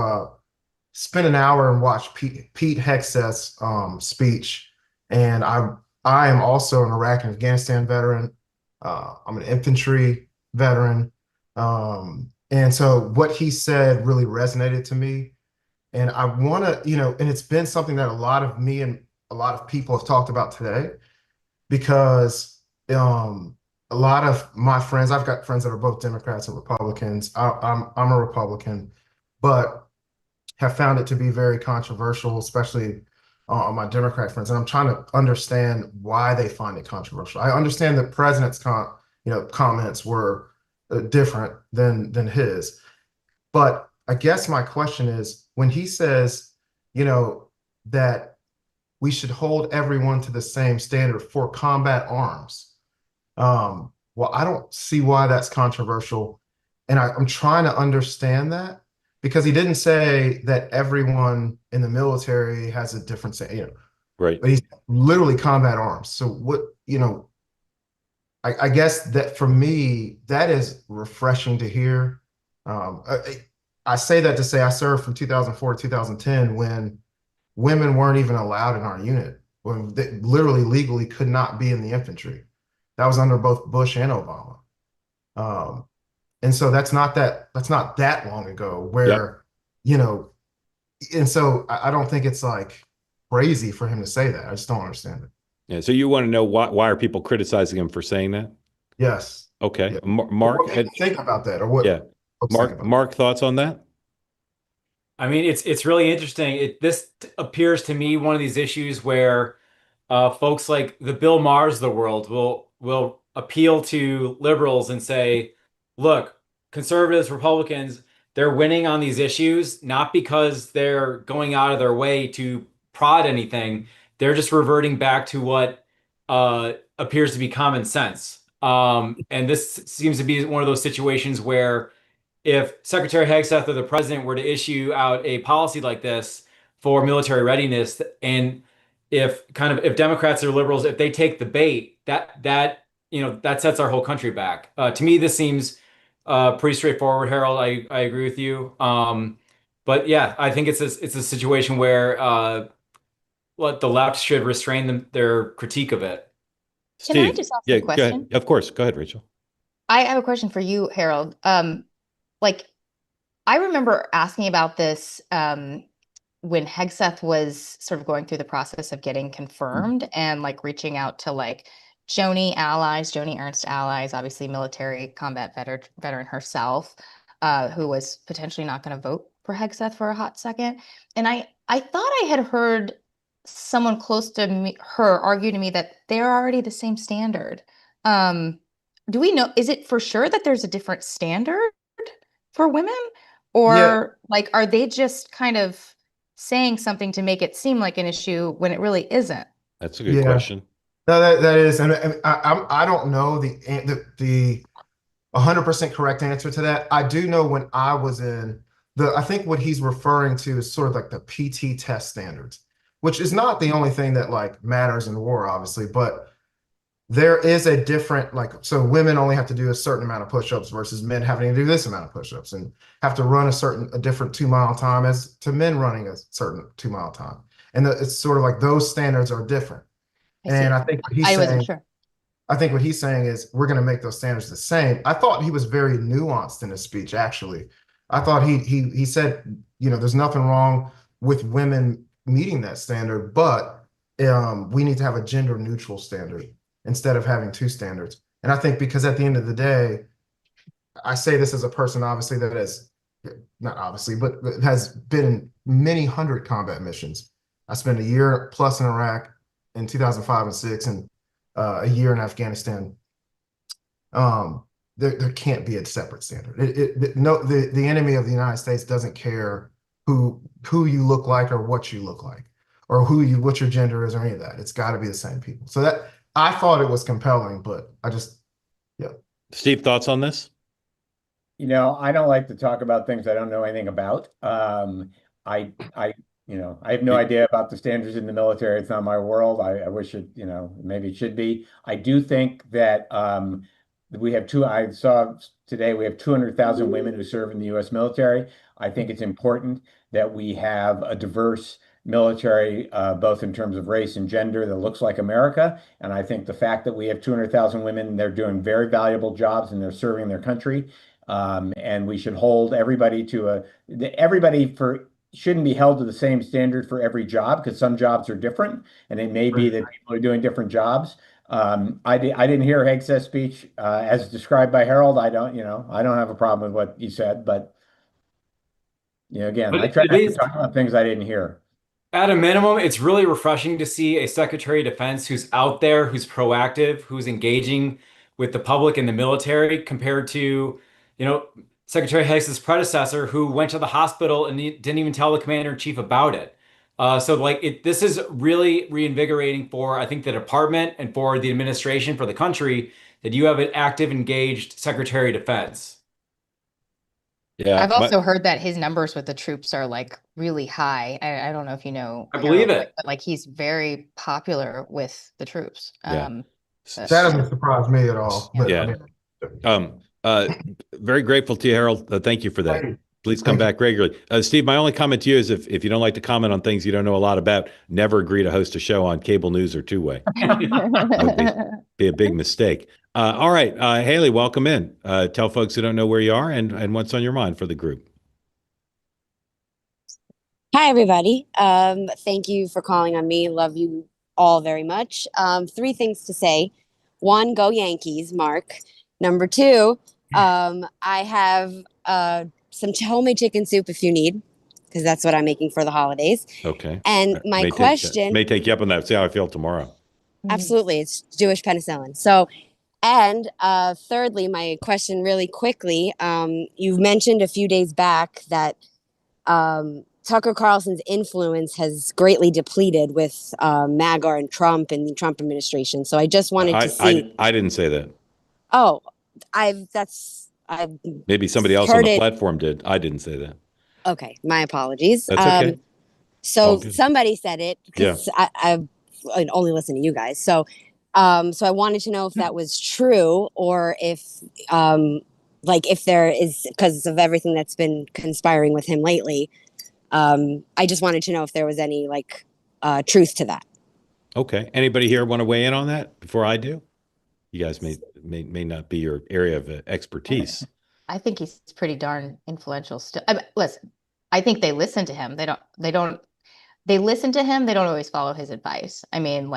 spent an hour and watched Pete Hegseth's speech, and I am also an Iraq and Afghanistan veteran. I'm an infantry veteran, and so what he said really resonated to me. And I want to, and it's been something that a lot of me and a lot of people have talked about today, because a lot of my friends, I've got friends that are both Democrats and Republicans. I'm a Republican, but have found it to be very controversial, especially on my Democrat friends. And I'm trying to understand why they find it controversial. I understand the president's comments were different than his, but I guess my question is, when he says, that we should hold everyone to the same standard for combat arms. Well, I don't see why that's controversial. And I'm trying to understand that, because he didn't say that everyone in the military has a different, Right. but he's literally combat arms. So what, I guess that for me, that is refreshing to hear. I say that to say I served from 2004 to 2010 when women weren't even allowed in our unit, when they literally legally could not be in the infantry. That was under both Bush and Obama. And so that's not that long ago where, and so I don't think it's like crazy for him to say that. I just don't understand it. Yeah. So you want to know why are people criticizing him for saying that? Yes. Okay. Yeah. Mark, what do you think about that, or what? Yeah. Mark, thoughts on that? I mean, it's really interesting. This appears to me one of these issues where folks like the Bill Maher's of the world will appeal to liberals and say, look, conservatives, Republicans, they're winning on these issues, not because they're going out of their way to prod anything. They're just reverting back to what appears to be common sense. And this seems to be one of those situations where if Secretary Hegseth or the president were to issue out a policy like this for military readiness, and if Democrats or liberals, if they take the bait, that sets our whole country back. To me, this seems pretty straightforward, Harold. I agree with you. But yeah, I think it's a situation where the left should restrain their critique of it. Can I Steve, just ask yeah, a question? go ahead. Of course. Go ahead, Rachel. I have a question for you, Harold. Like, I remember asking about this when Hegseth was sort of going through the process of getting confirmed and like reaching out to like Joni Ernst allies, obviously military combat veteran herself, who was potentially not going to vote for Hegseth for a hot second. And I thought I had heard someone close to her argue to me that they're already the same standard. Do we know, is it for sure that there's a different standard for women? Or like, are they just kind of saying something to make it seem like an issue when it really isn't? That's a good question. No, that is, and I don't know the 100% correct answer to that. I do know when I was in I think what he's referring to is sort of like the PT test standards, which is not the only thing that like matters in war, obviously, but there is a different, so women only have to do a certain amount of push-ups versus men having to do this amount of push-ups and have to run a different 2-mile time as to men running a certain 2-mile time. And it's sort of like those standards are different. And I think what he's saying, wasn't sure. I think what he's saying is we're going to make those standards the same. I thought he was very nuanced in his speech, actually. I thought he said, there's nothing wrong with women meeting that standard, but we need to have a gender neutral standard instead of having two standards. And I think because at the end of the day, I say this as a person, obviously, that has, not obviously, but has been in many hundred combat missions. I spent a year plus in Iraq in 2005 and 6 and a year in Afghanistan. There can't be a separate standard. The enemy of the United States doesn't care who you look like or what you look like or what your gender is or any of that. It's got to be the same people. So that I thought it was compelling, but yeah. Steve, thoughts on this? I don't like to talk about things I don't know anything about. I I have no idea about the standards in the military. It's not my world. I wish it, maybe it should be. I do think that I saw today we have 200,000 women who serve in the U.S. military. I think it's important that we have a diverse military, both in terms of race and gender, that looks like America. And I think the fact that we have 200,000 women, they're doing very valuable jobs and they're serving their country. And we should hold everybody shouldn't be held to the same standard for every job, because some jobs are different, and it may be that people are doing different jobs. I didn't hear Hegseth's speech as described by Harold. I don't have a problem with what he said, but again, But I try at not to least talk about things I didn't hear. at a minimum, it's really refreshing to see a Secretary of Defense who's out there, who's proactive, who's engaging with the public and the military, compared to, Secretary Hicks' predecessor, who went to the hospital and he didn't even tell the commander in chief about it. This is really reinvigorating for, I think, the department and for the administration, for the country, that you have an active, engaged Secretary of Defense. Yeah, I've also heard that his numbers with the troops are like really high. I don't know if you know, I believe Harold, it. but like he's very popular with the troops. Yeah. That doesn't surprise me at all. But Yeah. Very grateful to you, Harold. Thank you for that. Thank you. Please come back regularly. Steve, my only comment to you is if you don't like to comment on things you don't know a lot about, never agree to host a show on cable news or two-way. That would be a big mistake. All right, Haley, welcome in. Tell folks who don't know where you are and what's on your mind for the group. Hi, everybody. Thank you for calling on me. Love you all very much. 3 things to say. 1, go Yankees, Mark. Number 2, I have some homemade chicken soup if you need, because that's what I'm making for the holidays. Okay. And my question may take you up on that. See how I feel tomorrow. Absolutely, it's Jewish penicillin. So, and thirdly, my question really quickly. You've mentioned a few days back that Tucker Carlson's influence has greatly depleted with MAGA and Trump and the Trump administration. So I just wanted to see. I didn't say that. Oh, Maybe somebody else on the platform did. I didn't say that. Okay, my apologies. That's okay. So somebody said it, because I only listen to you guys. So I wanted to know if that was true, or if if there is, because of everything that's been conspiring with him lately. I just wanted to know if there was any truth to that. Okay. Anybody here want to weigh in on that before I do? You guys may not be your area of expertise. I think he's pretty darn influential still. Listen, I think they listen to him. They listen to him. They don't always follow his advice. I mean,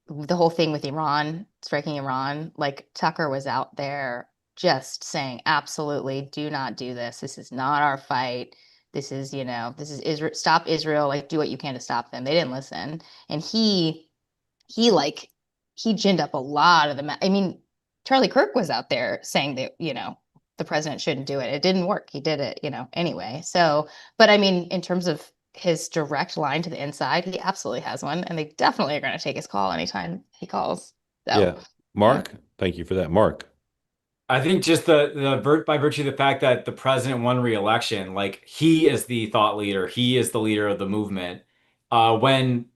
the whole thing with Iran, striking Iran, Tucker was out there just saying, absolutely, do not do this. This is not our fight. This is Israel. Stop Israel. Do what you can to stop them. They didn't listen. And he ginned up a lot of the, Charlie Kirk was out there saying that, the president shouldn't do it. It didn't work. He did it, anyway. So, but in terms of his direct line to the inside, he absolutely has one. And they definitely are going to take his call anytime he calls. So, yeah. Mark, thank you for that. Mark. I think just by virtue of the fact that the president won re-election, he is the thought leader, he is the leader of the movement. When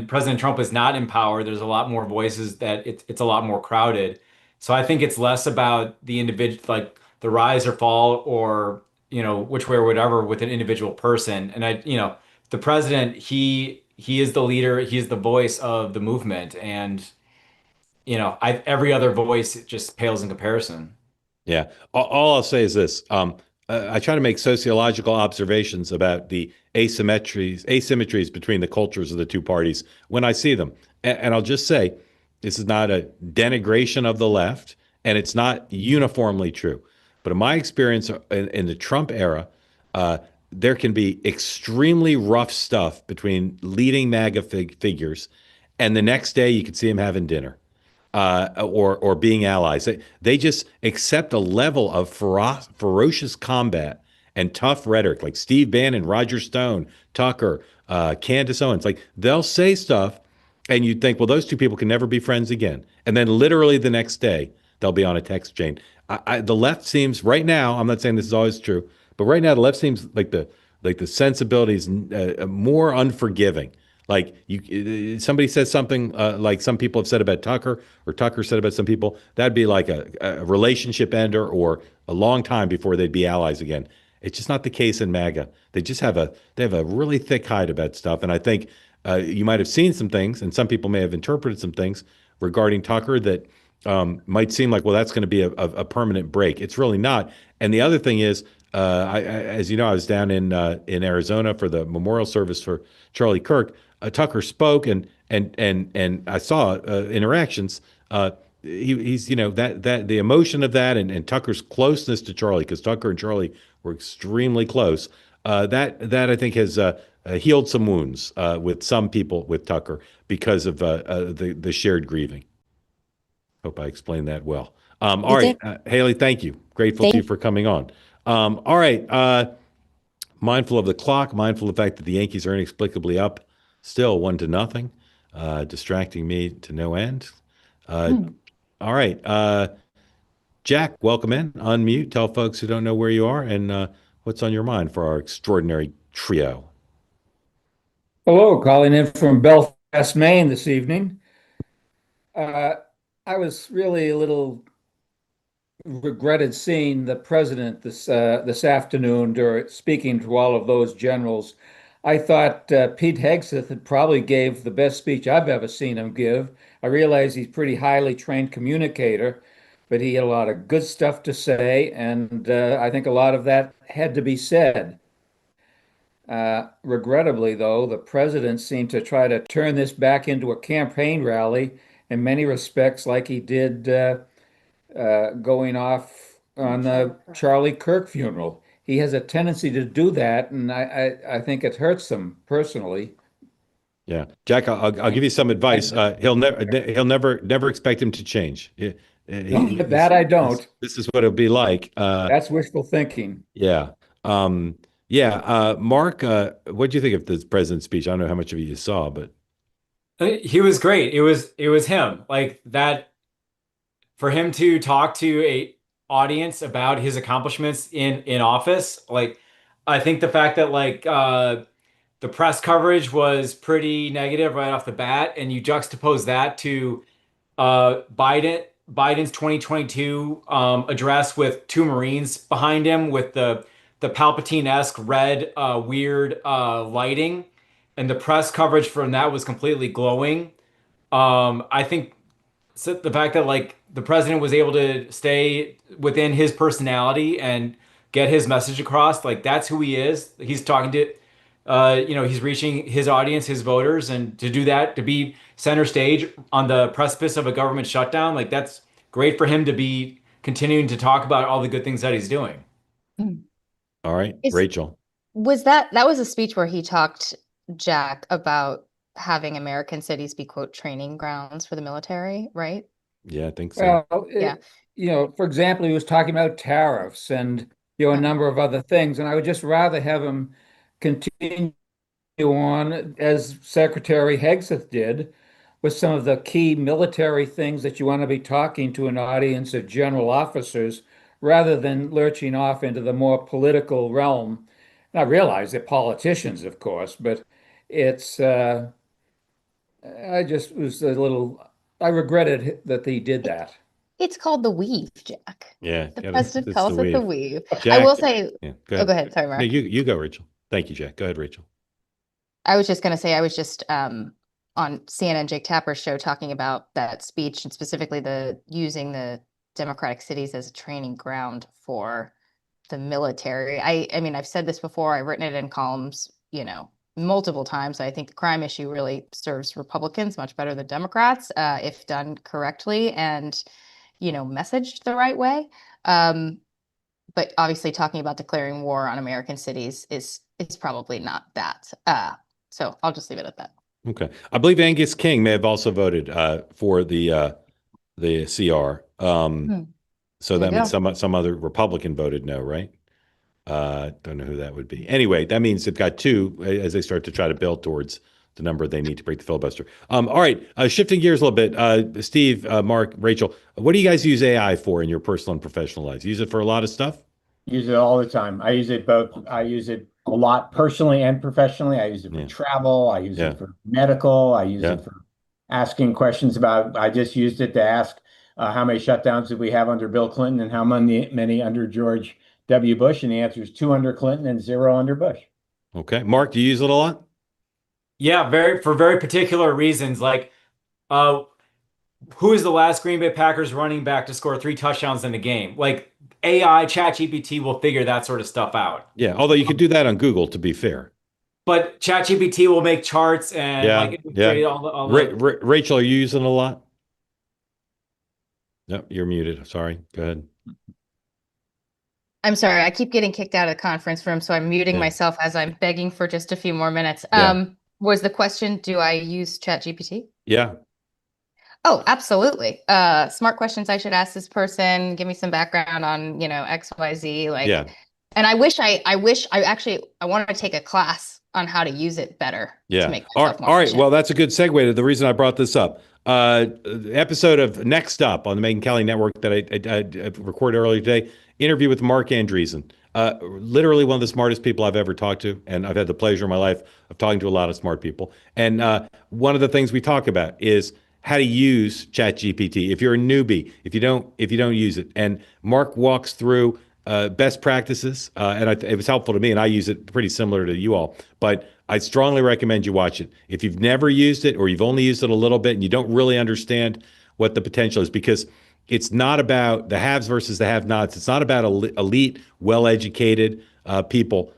President Trump is not in power, there's a lot more voices that it's a lot more crowded. So I think it's less about the individual, the rise or fall, or which way or whatever with an individual person. And the president, he is the leader, he is the voice of the movement, and every other voice just pales in comparison. Yeah. All I'll say is this. I try to make sociological observations about the asymmetries between the cultures of the two parties when I see them. And I'll just say, this is not a denigration of the left, and it's not uniformly true. But in my experience in the Trump era, there can be extremely rough stuff between leading MAGA figures, and the next day you could see them having dinner. Or being allies. They just accept a level of ferocious combat and tough rhetoric, like Steve Bannon, Roger Stone, Tucker, Candace Owens. They'll say stuff, and you'd think, well, those two people can never be friends again. And then literally the next day, they'll be on a text chain. The left seems, right now, I'm not saying this is always true, but right now the left seems like the like the sensibility is more unforgiving. Like somebody says something like some people have said about Tucker, or Tucker said about some people, that'd be like a relationship ender, or a long time before they'd be allies again. It's just not the case in MAGA. They just have a really thick hide about stuff, and I think you might have seen some things, and some people may have interpreted some things regarding Tucker that might seem like, well, that's going to be a permanent break. It's really not. And the other thing is, as you know, I was down in Arizona for the memorial service for Charlie Kirk. Tucker spoke, and I saw interactions. He's that the emotion of that, and Tucker's closeness to Charlie, because Tucker and Charlie were extremely close. That I think has healed some wounds with some people with Tucker because of the shared grieving. Hope I explained that well. All right, Haley, thank you. Grateful to you for coming on. All right, mindful of the clock, mindful of the fact that the Yankees are inexplicably up still 1-0, distracting me to no end. All right, Jack, welcome in. Unmute. Tell folks who don't know where you are and what's on your mind for our extraordinary trio. Hello, calling in from Belfast, Maine this evening. I was really a little regretted seeing the president this afternoon speaking to all of those generals. I thought Pete Hegseth had probably gave the best speech I've ever seen him give. I realize he's a pretty highly trained communicator, but he had a lot of good stuff to say, and I think a lot of that had to be said. Regrettably, though, the president seemed to try to turn this back into a campaign rally in many respects, like he did going off on the Charlie Kirk funeral. He has a tendency to do that, and I think it hurts him personally. Yeah, Jack, I'll give you some advice. He'll never expect him to change. That I don't. This is what it'll be like. That's wishful thinking. Yeah. Mark, what do you think of the president's speech? I don't know how much of it you saw, but he was great. It was him, like that, for him to talk to a audience about his accomplishments in office. Like, I think the fact that the press coverage was pretty negative right off the bat, and you juxtapose that to Biden's 2022 address with two Marines behind him with the Palpatine-esque red weird lighting, and the press coverage from that was completely glowing. I think the fact that the president was able to stay within his personality and get his message across, that's who he is. He's talking to he's reaching his audience, his voters, and to do that, to be center stage on the precipice of a government shutdown, that's great for him to be continuing to talk about all the good things that he's doing. All right, Rachel. Was that was a speech where he talked, Jack, about having American cities be, quote, training grounds for the military, right? Yeah, I think so. Well, for example, he was talking about tariffs and a number of other things, and I would just rather have him continue on as Secretary Hegseth did with some of the key military things that you want to be talking to an audience of general officers, rather than lurching off into the more political realm. And I realize they're politicians, of course, but it's I just was I regretted that he did that. It's called the weave, Jack. Yeah. The president calls it the weave. Jack, I will say, go ahead. Go ahead. Sorry, Mark. No, you go, Rachel. Thank you, Jack. Go ahead, Rachel. I was just going to say, I was just on CNN Jake Tapper's show talking about that speech, and specifically using the Democratic cities as a training ground for the military. I mean, I've said this before. I've written it in columns, multiple times. I think the crime issue really serves Republicans much better than Democrats, if done correctly and, messaged the right way. But obviously talking about declaring war on American cities is probably not that. So I'll just leave it at that. Okay. I believe Angus King may have also voted for the CR. So that means some other Republican voted no, right? Don't know who that would be. Anyway, that means they've got two as they start to try to build towards the number they need to break the filibuster. All right, shifting gears a little bit. Steve, Mark, Rachel, what do you guys use AI for in your personal and professional lives? Use it for a lot of stuff? Use it all the time. I use it both. I use it a lot personally and professionally. I use it for travel. I use it for medical. I use it for asking questions about. I just used it to ask how many shutdowns did we have under Bill Clinton and how many under George W. Bush, and the answer is 2 under Clinton and 0 under Bush. Okay, Mark, do you use it a lot? Yeah, for very particular reasons. Like, who is the last Green Bay Packers running back to score 3 touchdowns in a game? Like, AI, ChatGPT will figure that sort of stuff out. Yeah, although you could do that on Google, to be fair. But ChatGPT will make charts and Rachel, are you using it a lot? No, you're muted. Sorry. Go ahead. I'm sorry. I keep getting kicked out of the conference room, so I'm muting myself as I'm begging for just a few more minutes. Was the question, do I use ChatGPT? Yeah. Oh, absolutely. Smart questions I should ask this person. Give me some background on, XYZ. And I want to take a class on how to use it better. Yeah. To make myself more all right. efficient. Well, that's a good segue to the reason I brought this up. The episode of Next Up on the Megyn Kelly Network that I recorded earlier today, interview with Mark Andreessen. Literally one of the smartest people I've ever talked to, and I've had the pleasure in my life of talking to a lot of smart people. And one of the things we talk about is how to use ChatGPT. If you're a newbie, if you don't use it, and Mark walks through best practices, and it was helpful to me, and I use it pretty similar to you all. But I strongly recommend you watch it. If you've never used it, or you've only used it a little bit, and you don't really understand what the potential is, because it's not about the haves versus the have-nots. It's not about elite, well-educated people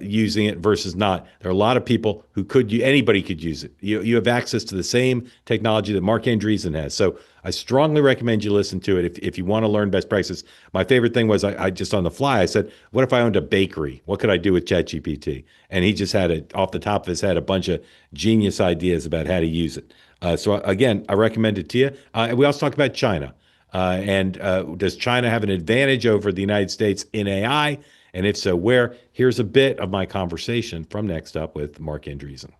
using it versus not. There are a lot of people who anybody could use it. You have access to the same technology that Mark Andreessen has. So I strongly recommend you listen to it if you want to learn best practices. My favorite thing was I just on the fly, I said, what if I owned a bakery? What could I do with ChatGPT? And he just had off the top of his head a bunch of genius ideas about how to use it. So again, I recommend it to you. We also talked about China. Does China have an advantage over the United States in AI? And if so, where? Here's a bit of my conversation from Next Up with Mark Andreessen.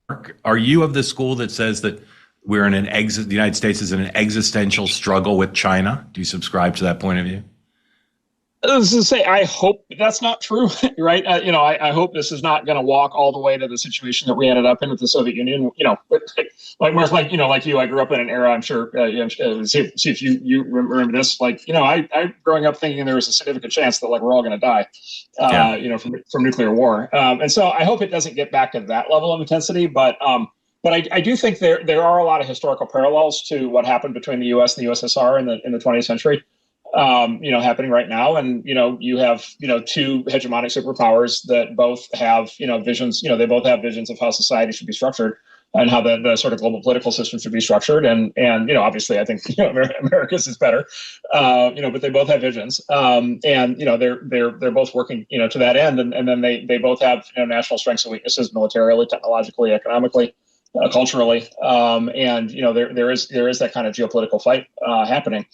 Mark, are you of the school that says that the United States is in an existential struggle with China? Do you subscribe to that point of view? I was going to say, I hope that's not true, right? I hope this is not going to walk all the way to the situation that we ended up in with the Soviet Union. Like you, I grew up in an era. I'm sure. See if you remember this. I growing up thinking there was a significant chance that we're all going to die, from nuclear war. And so I hope it doesn't get back to that level of intensity. But I do think there are a lot of historical parallels to what happened between the U.S. and the USSR in the 20th century. Happening right now. And, you have, 2 hegemonic superpowers that both have, visions, they both have visions of how society should be structured and how the sort of global political system should be structured. And obviously I think, America's is better, but they both have visions. They're both working, to that end. And then they both have, national strengths and weaknesses, militarily, technologically, economically, culturally. There is that kind of geopolitical fight happening.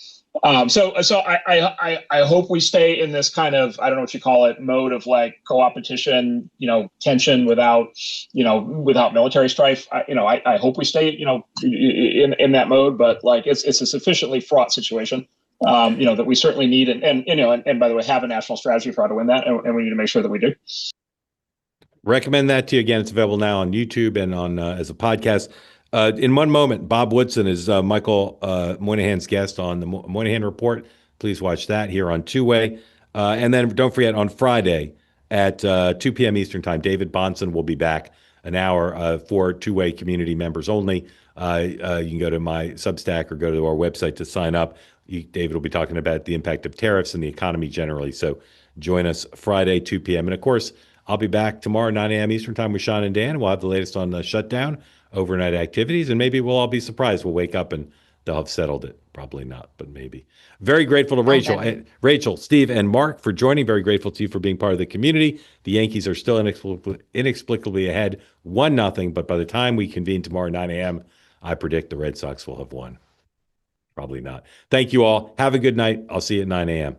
So I hope we stay in this kind of, I don't know what you call it, mode of co-opetition, tension without military strife. I hope we stay, in that mode, but it's a sufficiently fraught situation, that we certainly need and by the way, have a national strategy for how to win that. And we need to make sure that we do. Recommend that to you. Again, it's available now on YouTube and on as a podcast. In one moment, Bob Woodson is Michael Moynihan's guest on the Moynihan Report. Please watch that here on Two-Way. And then don't forget, on Friday at 2 p.m. Eastern Time, David Bonson will be back an hour for Two-Way community members only. You can go to my Substack or go to our website to sign up. David will be talking about the impact of tariffs and the economy generally. So join us Friday, 2 p.m. And of course, I'll be back tomorrow, 9 a.m. Eastern Time with Sean and Dan. We'll have the latest on the shutdown, overnight activities, and maybe we'll all be surprised. We'll wake up and they'll have settled it. Probably not, but maybe. Very grateful to Rachel, Steve, and Mark for joining. Very grateful to you for being part of the community. The Yankees are still inexplicably ahead, 1-0, but by the time we convene tomorrow, 9 a.m., I predict the Red Sox will have won. Probably not. Thank you all. Have a good night. I'll see you at 9 a.m.